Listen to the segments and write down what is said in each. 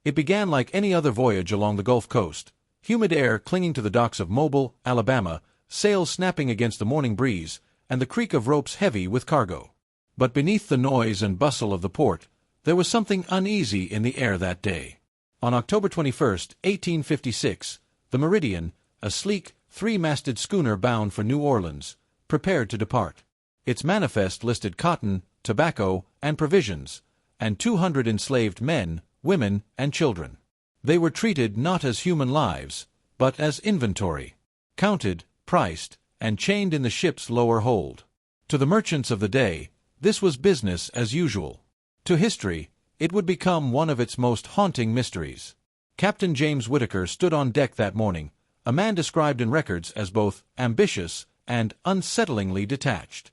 It began like any other voyage along the Gulf Coast, humid air clinging to the docks of Mobile, Alabama, sails snapping against the morning breeze, and the creak of ropes heavy with cargo. But beneath the noise and bustle of the port, there was something uneasy in the air that day. On October 21, 1856, the Meridian, a sleek, three-masted schooner bound for New Orleans, prepared to depart. Its manifest listed cotton, tobacco, and provisions, and 200 enslaved men, women, and children. They were treated not as human lives, but as inventory, counted, priced, and chained in the ship's lower hold. To the merchants of the day, this was business as usual. To history, it would become one of its most haunting mysteries. Captain James Whitaker stood on deck that morning, a man described in records as both ambitious and unsettlingly detached.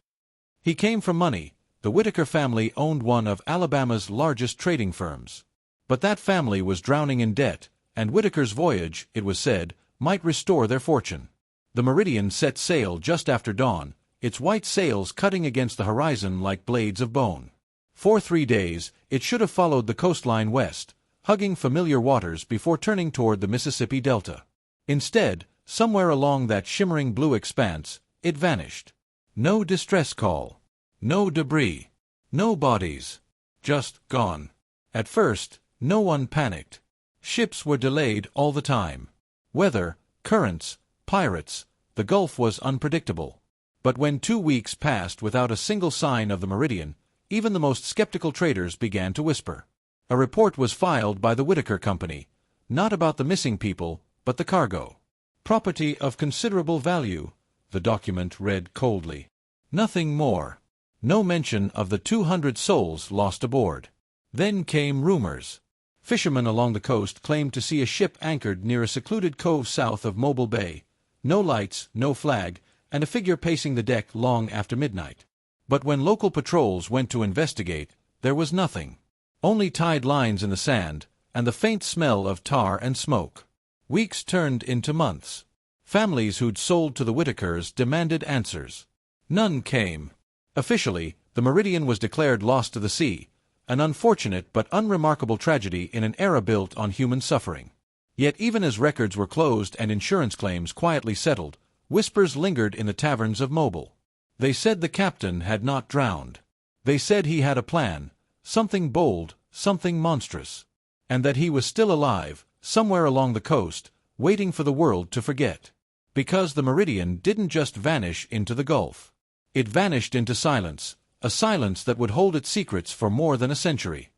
He came from money. The Whitaker family owned one of Alabama's largest trading firms. But that family was drowning in debt, and Whitaker's voyage, it was said, might restore their fortune. The Meridian set sail just after dawn, its white sails cutting against the horizon like blades of bone. For 3 days, it should have followed the coastline west, hugging familiar waters before turning toward the Mississippi Delta. Instead, somewhere along that shimmering blue expanse, it vanished. No distress call. No debris. No bodies. Just gone. At first, no one panicked. Ships were delayed all the time. Weather, currents, pirates, the Gulf was unpredictable. But when 2 weeks passed without a single sign of the Meridian, even the most skeptical traders began to whisper. A report was filed by the Whitaker Company, not about the missing people, but the cargo. Property of considerable value, the document read coldly. Nothing more. No mention of the 200 souls lost aboard. Then came rumors. Fishermen along the coast claimed to see a ship anchored near a secluded cove south of Mobile Bay. No lights, no flag, and a figure pacing the deck long after midnight. But when local patrols went to investigate, there was nothing. Only tied lines in the sand, and the faint smell of tar and smoke. Weeks turned into months. Families who'd sold to the Whitakers demanded answers. None came. Officially, the Meridian was declared lost to the sea, an unfortunate but unremarkable tragedy in an era built on human suffering. Yet even as records were closed and insurance claims quietly settled, whispers lingered in the taverns of Mobile. They said the captain had not drowned. They said he had a plan, something bold, something monstrous. And that he was still alive, somewhere along the coast, waiting for the world to forget. Because the Meridian didn't just vanish into the Gulf. It vanished into silence, a silence that would hold its secrets for more than a century.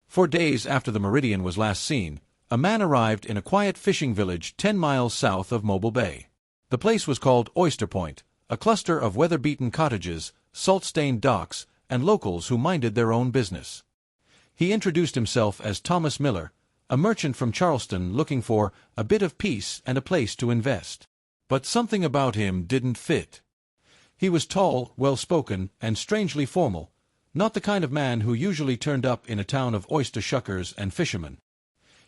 For days after the Meridian was last seen, a man arrived in a quiet fishing village 10 miles south of Mobile Bay. The place was called Oyster Point, a cluster of weather-beaten cottages, salt-stained docks, and locals who minded their own business. He introduced himself as Thomas Miller, a merchant from Charleston looking for a bit of peace and a place to invest. But something about him didn't fit. He was tall, well-spoken, and strangely formal, not the kind of man who usually turned up in a town of oyster shuckers and fishermen.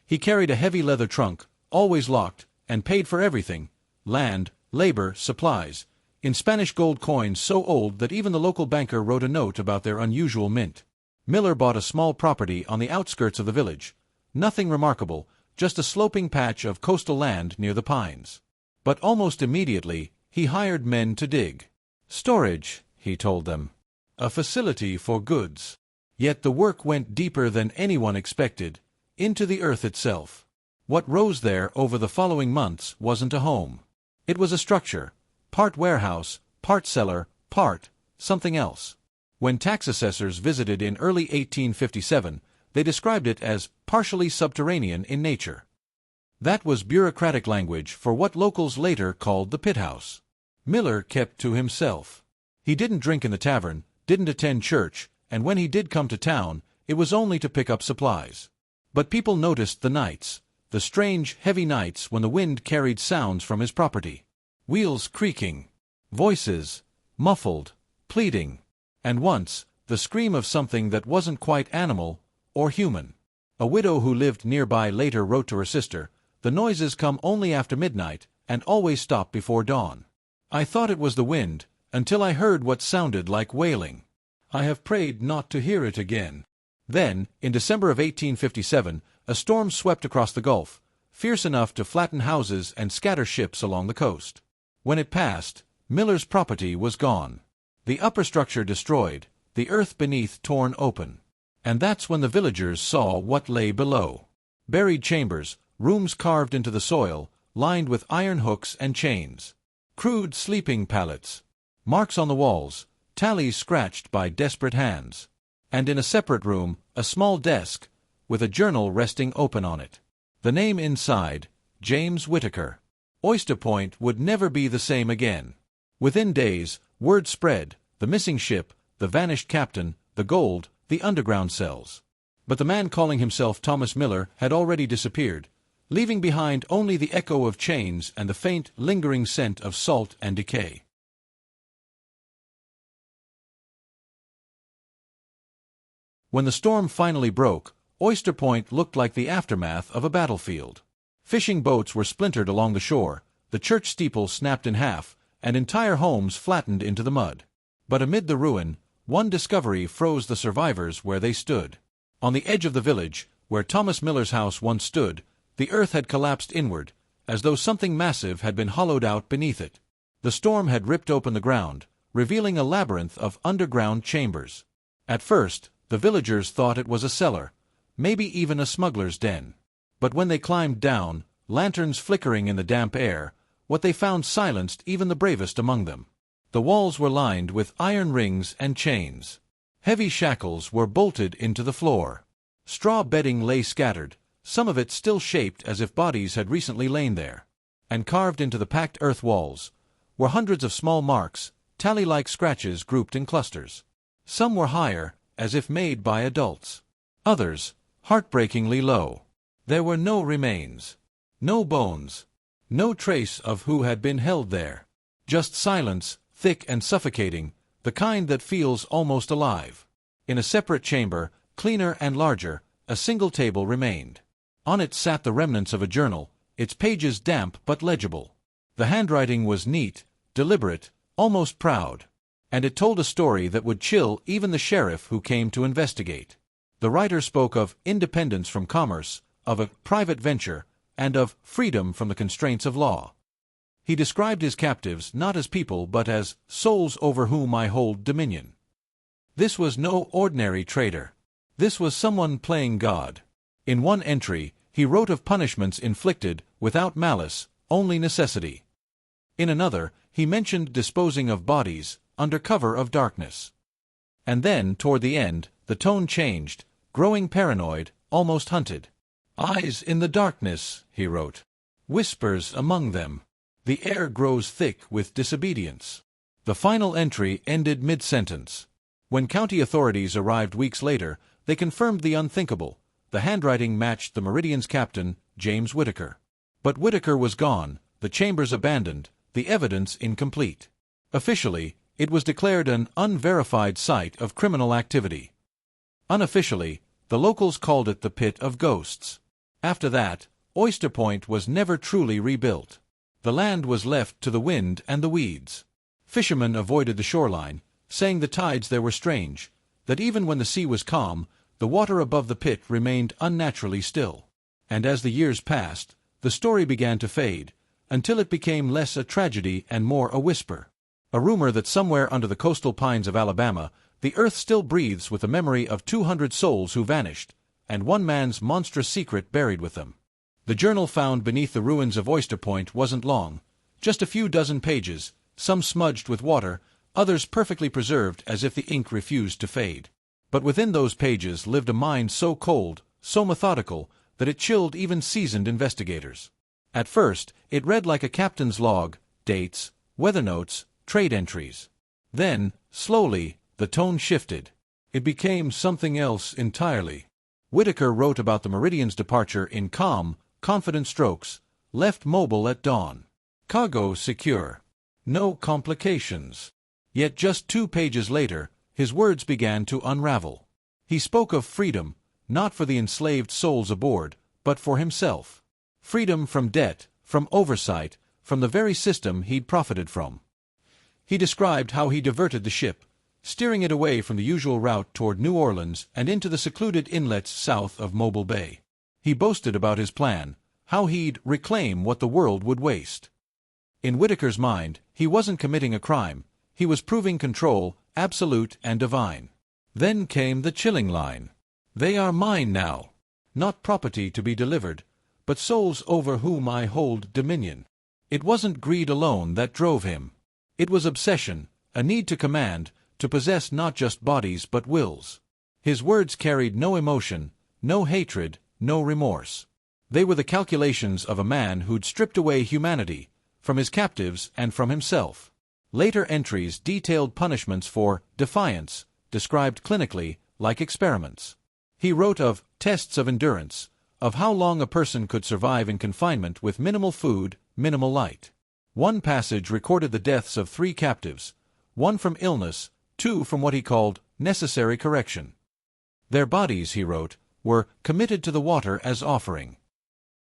He carried a heavy leather trunk, always locked, and paid for everything, land, labor, supplies, in Spanish gold coins so old that even the local banker wrote a note about their unusual mint. Miller bought a small property on the outskirts of the village. Nothing remarkable, just a sloping patch of coastal land near the pines. But almost immediately, he hired men to dig. Storage, he told them. A facility for goods. Yet the work went deeper than anyone expected, into the earth itself. What rose there over the following months wasn't a home. It was a structure, part warehouse, part cellar, part something else. When tax assessors visited in early 1857, they described it as partially subterranean in nature. That was bureaucratic language for what locals later called the pit house. Miller kept to himself. He didn't drink in the tavern, didn't attend church, and when he did come to town, it was only to pick up supplies. But people noticed the nights, the strange, heavy nights when the wind carried sounds from his property. Wheels creaking, voices, muffled, pleading, and once, the scream of something that wasn't quite animal or human. A widow who lived nearby later wrote to her sister, "The noises come only after midnight and always stop before dawn. I thought it was the wind, until I heard what sounded like wailing. I have prayed not to hear it again. Then, in December of 1857, a storm swept across the Gulf, fierce enough to flatten houses and scatter ships along the coast. When it passed, Miller's property was gone. The upper structure destroyed, the earth beneath torn open. And that's when the villagers saw what lay below. Buried chambers, rooms carved into the soil, lined with iron hooks and chains. Crude sleeping pallets. Marks on the walls, tallies scratched by desperate hands. And in a separate room, a small desk, with a journal resting open on it. The name inside, James Whitaker. Oyster Point would never be the same again. Within days, word spread, the missing ship, the vanished captain, the gold, the underground cells. But the man calling himself Thomas Miller had already disappeared, leaving behind only the echo of chains and the faint, lingering scent of salt and decay. When the storm finally broke, Oyster Point looked like the aftermath of a battlefield. Fishing boats were splintered along the shore, the church steeple snapped in half, and entire homes flattened into the mud. But amid the ruin, one discovery froze the survivors where they stood. On the edge of the village, where Thomas Miller's house once stood, the earth had collapsed inward, as though something massive had been hollowed out beneath it. The storm had ripped open the ground, revealing a labyrinth of underground chambers. At first, the villagers thought it was a cellar, maybe even a smuggler's den. But when they climbed down, lanterns flickering in the damp air, what they found silenced even the bravest among them. The walls were lined with iron rings and chains. Heavy shackles were bolted into the floor. Straw bedding lay scattered, some of it still shaped as if bodies had recently lain there. And carved into the packed earth walls were hundreds of small marks, tally-like scratches grouped in clusters. Some were higher, as if made by adults. Others, heartbreakingly low. There were no remains. No bones. No trace of who had been held there. Just silence, thick and suffocating, the kind that feels almost alive. In a separate chamber, cleaner and larger, a single table remained. On it sat the remnants of a journal, its pages damp but legible. The handwriting was neat, deliberate, almost proud. And it told a story that would chill even the sheriff who came to investigate. The writer spoke of independence from commerce, of a private venture, and of freedom from the constraints of law. He described his captives not as people but as souls over whom I hold dominion. This was no ordinary trader. This was someone playing God. In one entry, he wrote of punishments inflicted without malice, only necessity. In another, he mentioned disposing of bodies under cover of darkness. And then, toward the end, the tone changed, growing paranoid, almost hunted. "Eyes in the darkness," he wrote. "Whispers among them. The air grows thick with disobedience." The final entry ended mid-sentence. When county authorities arrived weeks later, they confirmed the unthinkable. The handwriting matched the Meridian's captain, James Whitaker. But Whitaker was gone, the chambers abandoned, the evidence incomplete. Officially, it was declared an unverified site of criminal activity. Unofficially, the locals called it the Pit of Ghosts. After that, Oyster Point was never truly rebuilt. The land was left to the wind and the weeds. Fishermen avoided the shoreline, saying the tides there were strange, that even when the sea was calm, the water above the pit remained unnaturally still. And as the years passed, the story began to fade, until it became less a tragedy and more a whisper. A rumor that somewhere under the coastal pines of Alabama, the earth still breathes with the memory of 200 souls who vanished, and one man's monstrous secret buried with them. The journal found beneath the ruins of Oyster Point wasn't long, just a few dozen pages, some smudged with water, others perfectly preserved as if the ink refused to fade. But within those pages lived a mind so cold, so methodical, that it chilled even seasoned investigators. At first, it read like a captain's log, dates, weather notes, trade entries. Then, slowly, the tone shifted. It became something else entirely. Whitaker wrote about the Meridian's departure in calm, confident strokes, left mobile at dawn. Cargo secure. No complications. Yet just 2 pages later, his words began to unravel. He spoke of freedom, not for the enslaved souls aboard, but for himself. Freedom from debt, from oversight, from the very system he'd profited from. He described how he diverted the ship, steering it away from the usual route toward New Orleans and into the secluded inlets south of Mobile Bay. He boasted about his plan, how he'd reclaim what the world would waste. In Whitaker's mind, he wasn't committing a crime, he was proving control, absolute and divine. Then came the chilling line. They are mine now. Not property to be delivered, but souls over whom I hold dominion. It wasn't greed alone that drove him. It was obsession, a need to command, to possess not just bodies but wills. His words carried no emotion, no hatred, no remorse. They were the calculations of a man who'd stripped away humanity, from his captives and from himself. Later entries detailed punishments for defiance, described clinically, like experiments. He wrote of tests of endurance, of how long a person could survive in confinement with minimal food, minimal light. One passage recorded the deaths of 3 captives, 1 from illness, 2 from what he called necessary correction. Their bodies, he wrote, were committed to the water as offering.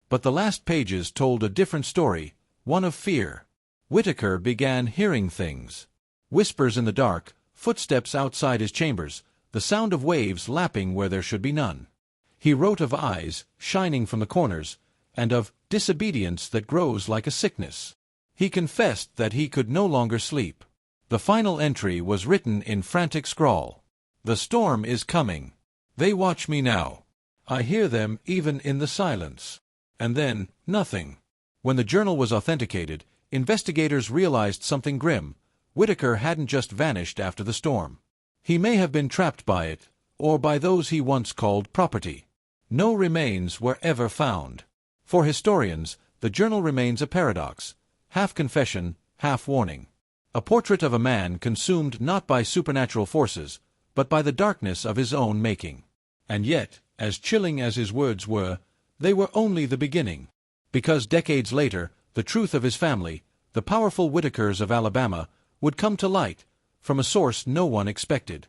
But the last pages told a different story, one of fear. Whitaker began hearing things. Whispers in the dark, footsteps outside his chambers, the sound of waves lapping where there should be none. He wrote of eyes shining from the corners, and of disobedience that grows like a sickness. He confessed that he could no longer sleep. The final entry was written in frantic scrawl. The storm is coming. They watch me now. I hear them even in the silence. And then, nothing. When the journal was authenticated, investigators realized something grim. Whitaker hadn't just vanished after the storm. He may have been trapped by it, or by those he once called property. No remains were ever found. For historians, the journal remains a paradox, half confession, half warning. A portrait of a man consumed not by supernatural forces, but by the darkness of his own making. And yet, as chilling as his words were, they were only the beginning. Because decades later, the truth of his family, the powerful Whitakers of Alabama, would come to light, from a source no one expected.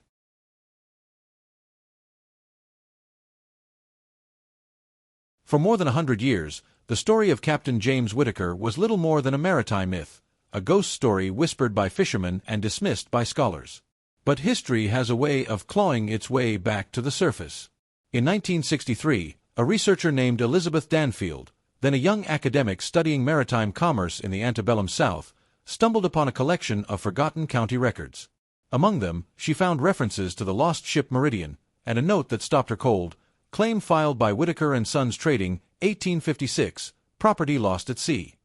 For more than 100 years, the story of Captain James Whitaker was little more than a maritime myth, a ghost story whispered by fishermen and dismissed by scholars. But history has a way of clawing its way back to the surface. In 1963, a researcher named Elizabeth Danfield, then a young academic studying maritime commerce in the antebellum South, stumbled upon a collection of forgotten county records. Among them, she found references to the lost ship Meridian, and a note that stopped her cold, claim filed by Whitaker and Sons Trading, 1856, property lost at sea.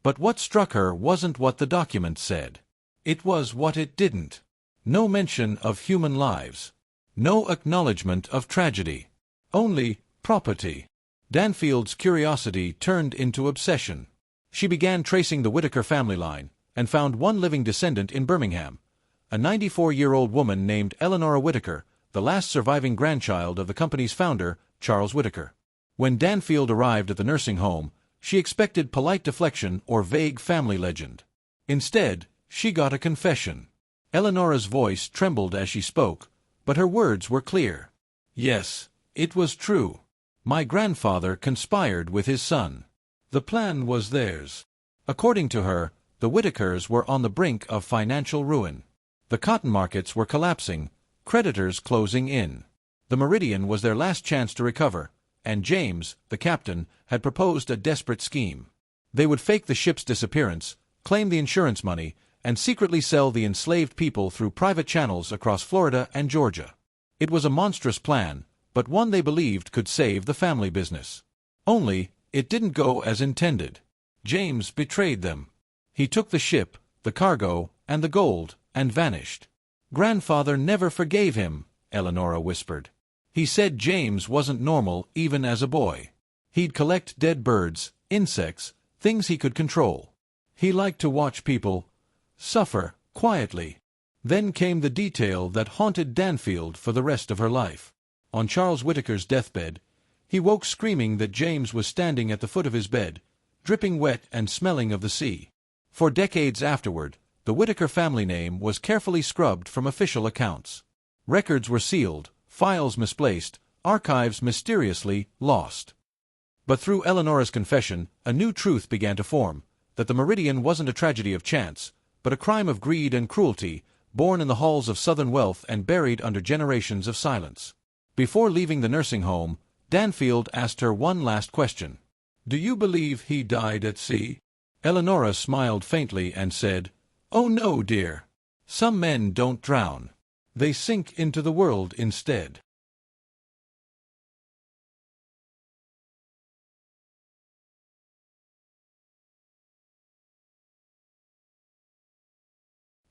But what struck her wasn't what the document said. It was what it didn't. No mention of human lives. No acknowledgement of tragedy. Only property. Danfield's curiosity turned into obsession. She began tracing the Whitaker family line, and found one living descendant in Birmingham, a 94-year-old woman named Eleanor Whitaker, the last surviving grandchild of the company's founder, Charles Whitaker. When Danfield arrived at the nursing home, she expected polite deflection or vague family legend. Instead, she got a confession. Eleanor's voice trembled as she spoke, but her words were clear. Yes, it was true. My grandfather conspired with his son. The plan was theirs. According to her, the Whitakers were on the brink of financial ruin. The cotton markets were collapsing, creditors closing in. The Meridian was their last chance to recover, and James, the captain, had proposed a desperate scheme. They would fake the ship's disappearance, claim the insurance money, and secretly sell the enslaved people through private channels across Florida and Georgia. It was a monstrous plan, but one they believed could save the family business. Only, it didn't go as intended. James betrayed them. He took the ship, the cargo, and the gold, and vanished. Grandfather never forgave him, Eleanor whispered. He said James wasn't normal even as a boy. He'd collect dead birds, insects, things he could control. He liked to watch people suffer quietly. Then came the detail that haunted Danfield for the rest of her life. On Charles Whitaker's deathbed, he woke screaming that James was standing at the foot of his bed, dripping wet and smelling of the sea. For decades afterward, the Whitaker family name was carefully scrubbed from official accounts. Records were sealed, files misplaced, archives mysteriously lost. But through Eleanor's confession, a new truth began to form, that the Meridian wasn't a tragedy of chance, but a crime of greed and cruelty, born in the halls of Southern wealth and buried under generations of silence. Before leaving the nursing home, Danfield asked her one last question. "Do you believe he died at sea?" Eleanora smiled faintly and said, "Oh no, dear. Some men don't drown. They sink into the world instead."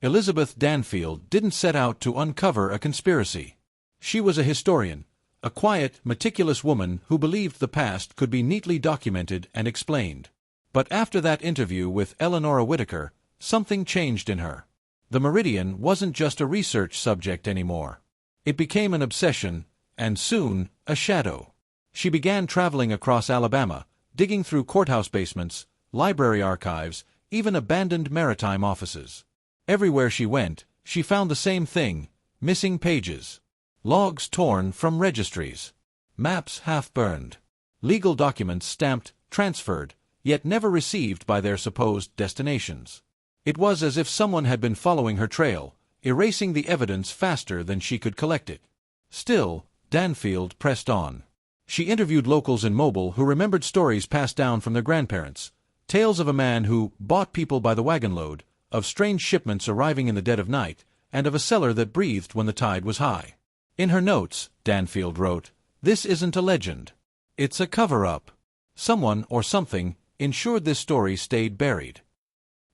Elizabeth Danfield didn't set out to uncover a conspiracy. She was a historian, a quiet, meticulous woman who believed the past could be neatly documented and explained. But after that interview with Eleanor Whitaker, something changed in her. The Meridian wasn't just a research subject anymore. It became an obsession, and soon, a shadow. She began traveling across Alabama, digging through courthouse basements, library archives, even abandoned maritime offices. Everywhere she went, she found the same thing: missing pages, logs torn from registries, maps half-burned, legal documents stamped, transferred, yet never received by their supposed destinations. It was as if someone had been following her trail, erasing the evidence faster than she could collect it. Still, Danfield pressed on. She interviewed locals in Mobile who remembered stories passed down from their grandparents, tales of a man who bought people by the wagon-load, of strange shipments arriving in the dead of night, and of a cellar that breathed when the tide was high. In her notes, Danfield wrote, "This isn't a legend. It's a cover-up. Someone or something ensured this story stayed buried."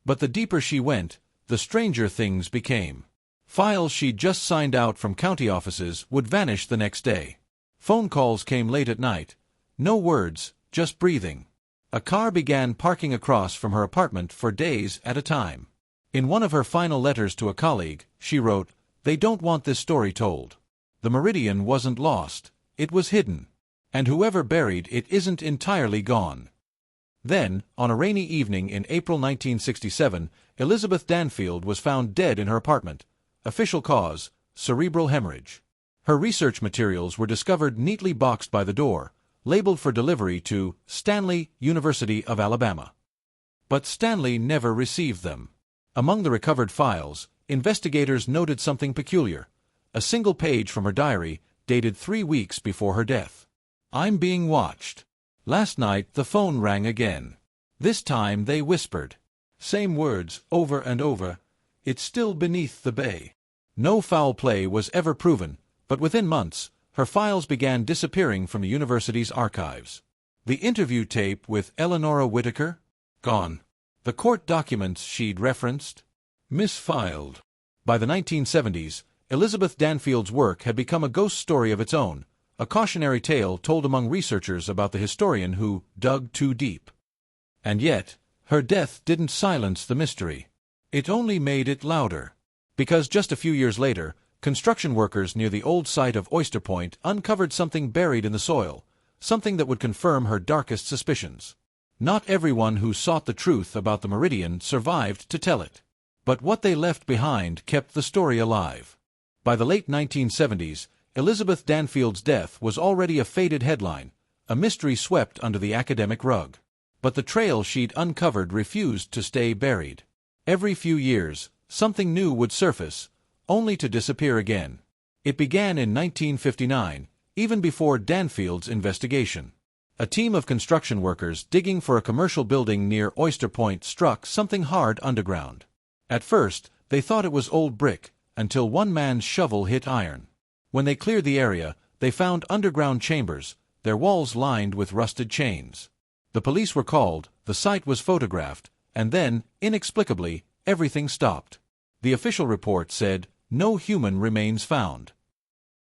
But the deeper she went, the stranger things became. Files she'd just signed out from county offices would vanish the next day. Phone calls came late at night. No words, just breathing. A car began parking across from her apartment for days at a time. In one of her final letters to a colleague, she wrote, "They don't want this story told. The Meridian wasn't lost, it was hidden. And whoever buried it isn't entirely gone." Then, on a rainy evening in April 1967, Elizabeth Danfield was found dead in her apartment. Official cause: cerebral hemorrhage. Her research materials were discovered neatly boxed by the door, labeled for delivery to Stanley, University of Alabama. But Stanley never received them. Among the recovered files, investigators noted something peculiar: a single page from her diary, dated 3 weeks before her death. "I'm being watched. Last night the phone rang again. This time they whispered. Same words, over and over. It's still beneath the bay." No foul play was ever proven, but within months, her files began disappearing from the university's archives. The interview tape with Eleanor Whitaker? Gone. The court documents she'd referenced? Misfiled. By the 1970s, Elizabeth Danfield's work had become a ghost story of its own, a cautionary tale told among researchers about the historian who dug too deep. And yet, her death didn't silence the mystery. It only made it louder. Because just a few years later, construction workers near the old site of Oyster Point uncovered something buried in the soil, something that would confirm her darkest suspicions. Not everyone who sought the truth about the Meridian survived to tell it. But what they left behind kept the story alive. By the late 1970s, Elizabeth Danfield's death was already a faded headline, a mystery swept under the academic rug. But the trail she'd uncovered refused to stay buried. Every few years, something new would surface, only to disappear again. It began in 1959, even before Danfield's investigation. A team of construction workers digging for a commercial building near Oyster Point struck something hard underground. At first, they thought it was old brick, until one man's shovel hit iron. When they cleared the area, they found underground chambers, their walls lined with rusted chains. The police were called, the site was photographed, and then, inexplicably, everything stopped. The official report said, "No human remains found."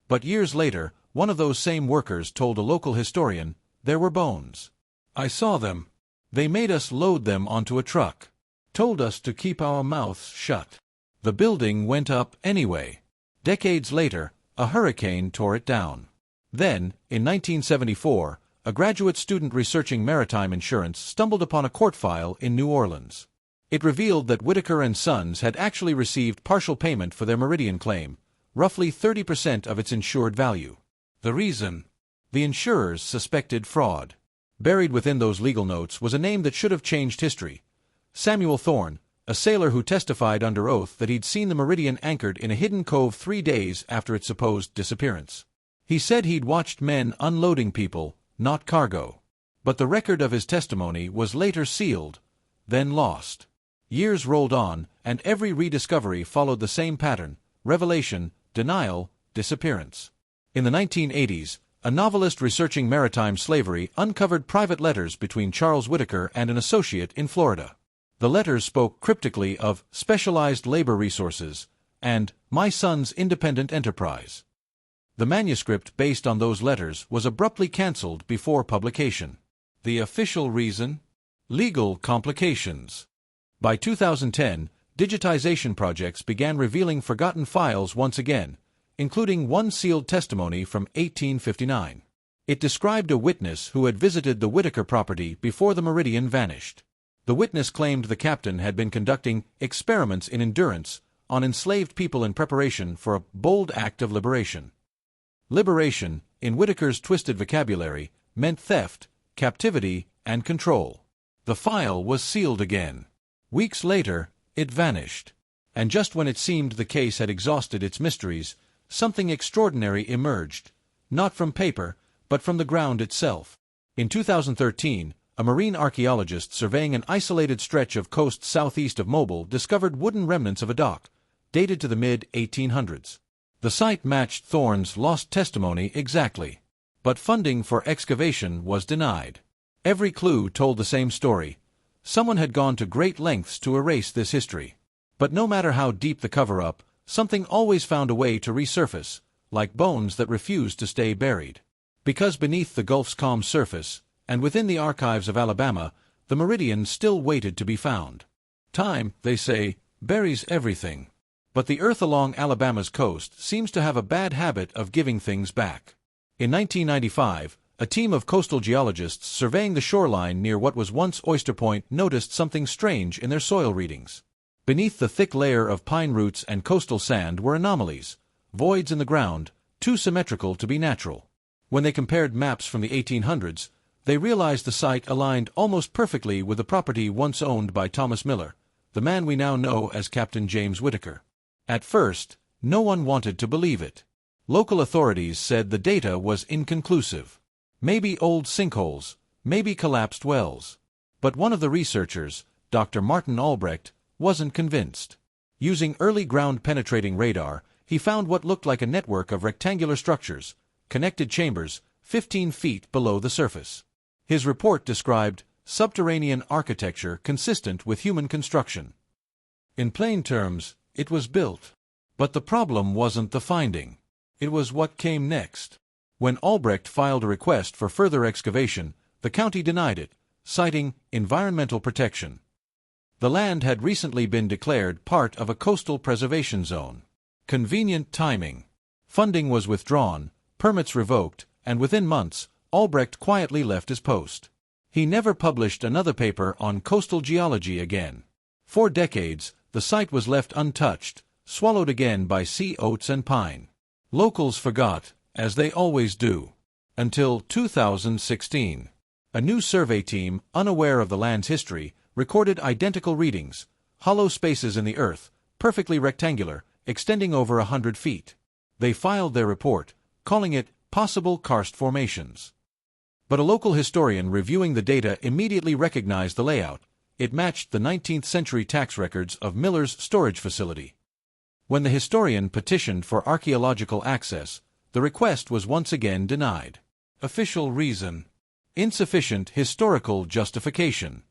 But years later, one of those same workers told a local historian, "There were bones. I saw them. They made us load them onto a truck. Told us to keep our mouths shut." The building went up anyway. Decades later, a hurricane tore it down. Then, in 1974, a graduate student researching maritime insurance stumbled upon a court file in New Orleans. It revealed that Whitaker and Sons had actually received partial payment for their Meridian claim, roughly 30% of its insured value. The reason? The insurers suspected fraud. Buried within those legal notes was a name that should have changed history: Samuel Thorne, a sailor who testified under oath that he'd seen the Meridian anchored in a hidden cove 3 days after its supposed disappearance. He said he'd watched men unloading people, not cargo. But the record of his testimony was later sealed, then lost. Years rolled on, and every rediscovery followed the same pattern: revelation, denial, disappearance. In the 1980s, a novelist researching maritime slavery uncovered private letters between Charles Whitaker and an associate in Florida. The letters spoke cryptically of specialized labor resources and my son's independent enterprise. The manuscript based on those letters was abruptly cancelled before publication. The official reason? Legal complications. By 2010, digitization projects began revealing forgotten files once again, including one sealed testimony from 1859. It described a witness who had visited the Whitaker property before the Meridian vanished. The witness claimed the captain had been conducting experiments in endurance on enslaved people in preparation for a bold act of liberation. Liberation, in Whitaker's twisted vocabulary, meant theft, captivity, and control. The file was sealed again. Weeks later, it vanished. And just when it seemed the case had exhausted its mysteries, something extraordinary emerged, not from paper, but from the ground itself. In 2013, a marine archaeologist surveying an isolated stretch of coast southeast of Mobile discovered wooden remnants of a dock, dated to the mid-1800s. The site matched Thorne's lost testimony exactly. But funding for excavation was denied. Every clue told the same story. Someone had gone to great lengths to erase this history. But no matter how deep the cover-up, something always found a way to resurface, like bones that refused to stay buried. Because beneath the Gulf's calm surface, and within the archives of Alabama, the Meridian still waited to be found. Time, they say, buries everything. But the earth along Alabama's coast seems to have a bad habit of giving things back. In 1995, a team of coastal geologists surveying the shoreline near what was once Oyster Point noticed something strange in their soil readings. Beneath the thick layer of pine roots and coastal sand were anomalies, voids in the ground, too symmetrical to be natural. When they compared maps from the 1800s, they realized the site aligned almost perfectly with the property once owned by Thomas Miller, the man we now know as Captain James Whitaker. At first, no one wanted to believe it. Local authorities said the data was inconclusive. Maybe old sinkholes, maybe collapsed wells. But one of the researchers, Dr. Martin Albrecht, wasn't convinced. Using early ground-penetrating radar, he found what looked like a network of rectangular structures, connected chambers, 15 feet below the surface. His report described subterranean architecture consistent with human construction. In plain terms, it was built. But the problem wasn't the finding. It was what came next. When Albrecht filed a request for further excavation, the county denied it, citing environmental protection. The land had recently been declared part of a coastal preservation zone. Convenient timing. Funding was withdrawn, permits revoked, and within months, Albrecht quietly left his post. He never published another paper on coastal geology again. For decades, the site was left untouched, swallowed again by sea oats and pine. Locals forgot, as they always do. Until 2016. A new survey team, unaware of the land's history, recorded identical readings, hollow spaces in the earth, perfectly rectangular, extending over 100 feet. They filed their report, calling it possible karst formations. But a local historian reviewing the data immediately recognized the layout. It matched the 19th century tax records of Miller's storage facility. When the historian petitioned for archaeological access, the request was once again denied. Official reason: insufficient historical justification.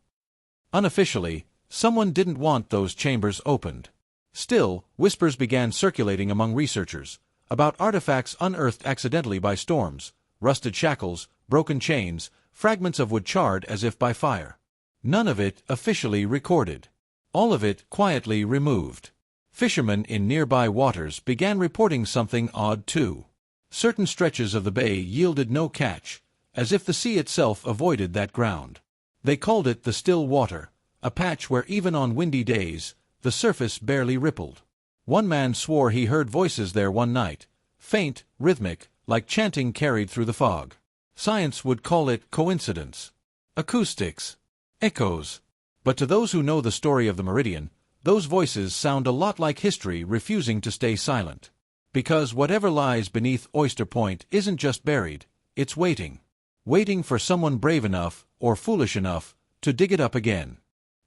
Unofficially, someone didn't want those chambers opened. Still, whispers began circulating among researchers about artifacts unearthed accidentally by storms, rusted shackles, broken chains, fragments of wood charred as if by fire. None of it officially recorded. All of it quietly removed. Fishermen in nearby waters began reporting something odd too. Certain stretches of the bay yielded no catch, as if the sea itself avoided that ground. They called it the still water, a patch where even on windy days, the surface barely rippled. One man swore he heard voices there one night, faint, rhythmic, like chanting carried through the fog. Science would call it coincidence, acoustics, echoes. But to those who know the story of the Meridian, Those voices sound a lot like history refusing to stay silent. Because whatever lies beneath Oyster Point isn't just buried, it's waiting. Waiting for someone brave enough, or foolish enough, to dig it up again.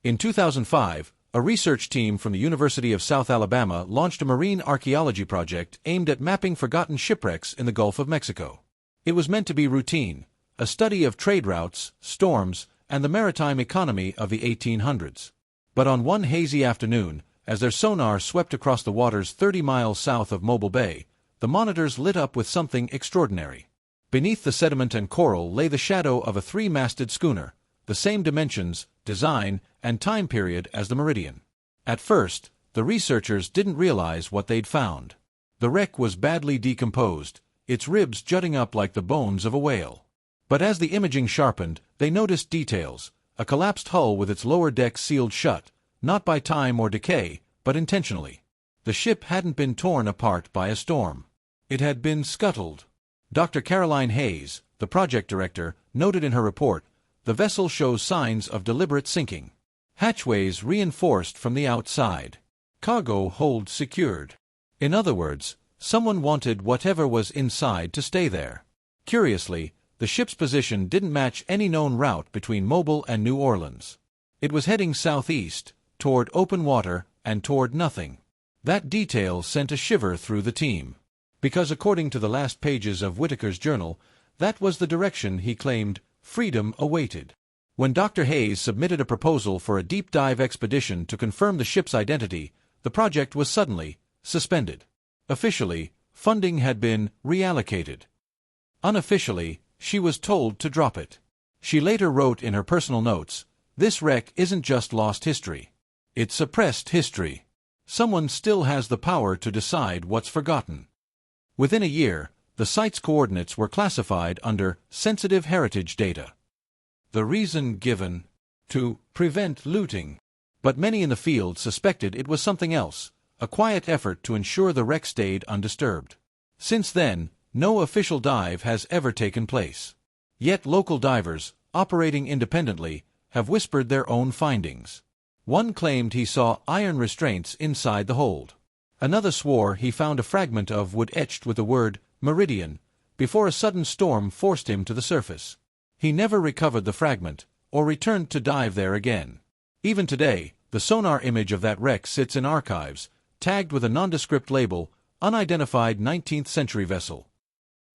In 2005, a research team from the University of South Alabama launched a marine archaeology project aimed at mapping forgotten shipwrecks in the Gulf of Mexico. It was meant to be routine, a study of trade routes, storms, and the maritime economy of the 1800s. But on one hazy afternoon, as their sonar swept across the waters 30 miles south of Mobile Bay, the monitors lit up with something extraordinary. Beneath the sediment and coral lay the shadow of a three-masted schooner, the same dimensions, design, and time period as the Meridian. At first, the researchers didn't realize what they'd found. The wreck was badly decomposed, its ribs jutting up like the bones of a whale. But as the imaging sharpened, they noticed details: a collapsed hull with its lower deck sealed shut, not by time or decay, but intentionally. The ship hadn't been torn apart by a storm. It had been scuttled. Dr. Caroline Hayes, the project director, noted in her report, "The vessel shows signs of deliberate sinking. Hatchways reinforced from the outside. Cargo hold secured." In other words, someone wanted whatever was inside to stay there. Curiously, the ship's position didn't match any known route between Mobile and New Orleans. It was heading southeast, toward open water, and toward nothing. That detail sent a shiver through the team. Because according to the last pages of Whitaker's journal, that was the direction he claimed freedom awaited. When Dr. Hayes submitted a proposal for a deep-dive expedition to confirm the ship's identity, the project was suddenly suspended. Officially, funding had been reallocated. Unofficially, she was told to drop it. She later wrote in her personal notes, "This wreck isn't just lost history. It's suppressed history. Someone still has the power to decide what's forgotten." Within a year, the site's coordinates were classified under sensitive heritage data. The reason given? To prevent looting. But many in the field suspected it was something else, a quiet effort to ensure the wreck stayed undisturbed. Since then, no official dive has ever taken place. Yet local divers, operating independently, have whispered their own findings. One claimed he saw iron restraints inside the hold. Another swore he found a fragment of wood etched with the word Meridian before a sudden storm forced him to the surface. He never recovered the fragment, or returned to dive there again. Even today, the sonar image of that wreck sits in archives, tagged with a nondescript label, unidentified 19th century vessel.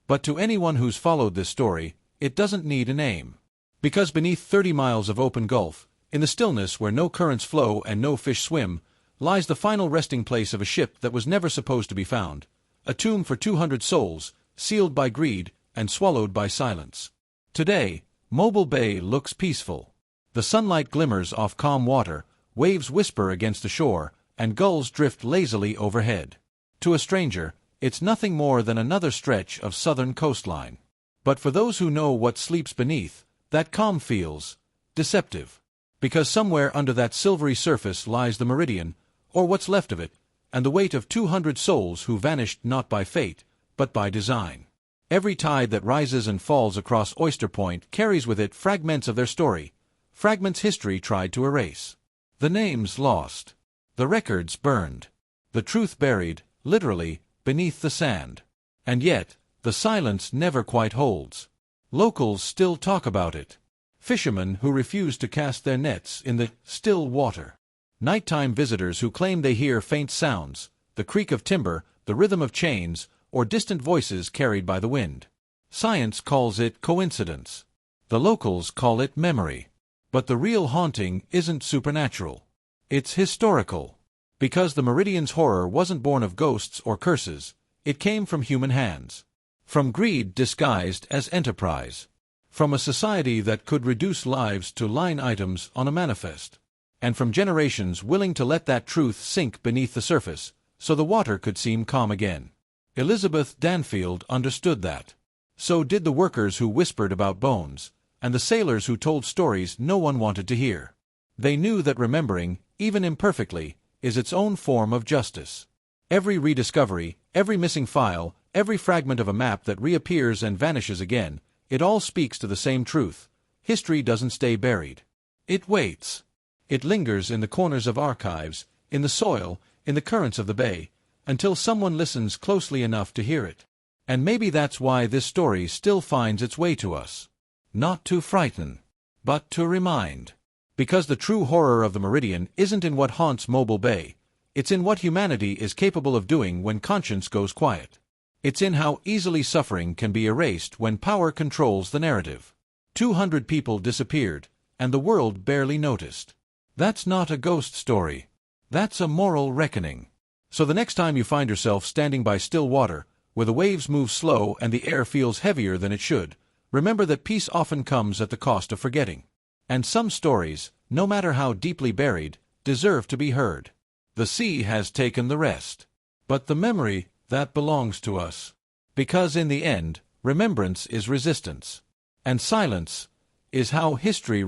But to anyone who's followed this story, it doesn't need a name. Because beneath 30 miles of open gulf, in the stillness where no currents flow and no fish swim, lies the final resting place of a ship that was never supposed to be found, a tomb for 200 souls, sealed by greed and swallowed by silence. Today, Mobile Bay looks peaceful. The sunlight glimmers off calm water, waves whisper against the shore, and gulls drift lazily overhead. To a stranger, it's nothing more than another stretch of southern coastline. But for those who know what sleeps beneath, that calm feels deceptive. Because somewhere under that silvery surface lies the Meridian, or what's left of it, and the weight of 200 souls who vanished not by fate, but by design. Every tide that rises and falls across Oyster Point carries with it fragments of their story, fragments history tried to erase. The names lost. The records burned. The truth buried, literally, beneath the sand. And yet, the silence never quite holds. Locals still talk about it. Fishermen who refuse to cast their nets in the still water. Nighttime visitors who claim they hear faint sounds, the creak of timber, the rhythm of chains, or distant voices carried by the wind. Science calls it coincidence. The locals call it memory. But the real haunting isn't supernatural. It's historical. Because the Meridian's horror wasn't born of ghosts or curses, it came from human hands. From greed disguised as enterprise. From a society that could reduce lives to line items on a manifest. And from generations willing to let that truth sink beneath the surface, so the water could seem calm again. Elizabeth Danfield understood that. So did the workers who whispered about bones, and the sailors who told stories no one wanted to hear. They knew that remembering, even imperfectly, is its own form of justice. Every rediscovery, every missing file, every fragment of a map that reappears and vanishes again, it all speaks to the same truth. History doesn't stay buried. It waits. It lingers in the corners of archives, in the soil, in the currents of the bay, until someone listens closely enough to hear it. And maybe that's why this story still finds its way to us. Not to frighten, but to remind. Because the true horror of the Meridian isn't in what haunts Mobile Bay, it's in what humanity is capable of doing when conscience goes quiet. It's in how easily suffering can be erased when power controls the narrative. 200 people disappeared, and the world barely noticed. That's not a ghost story. That's a moral reckoning. So the next time you find yourself standing by still water, where the waves move slow and the air feels heavier than it should, remember that peace often comes at the cost of forgetting. And some stories, no matter how deeply buried, deserve to be heard. The sea has taken the rest. But the memory, that belongs to us. Because in the end, remembrance is resistance. And silence is how history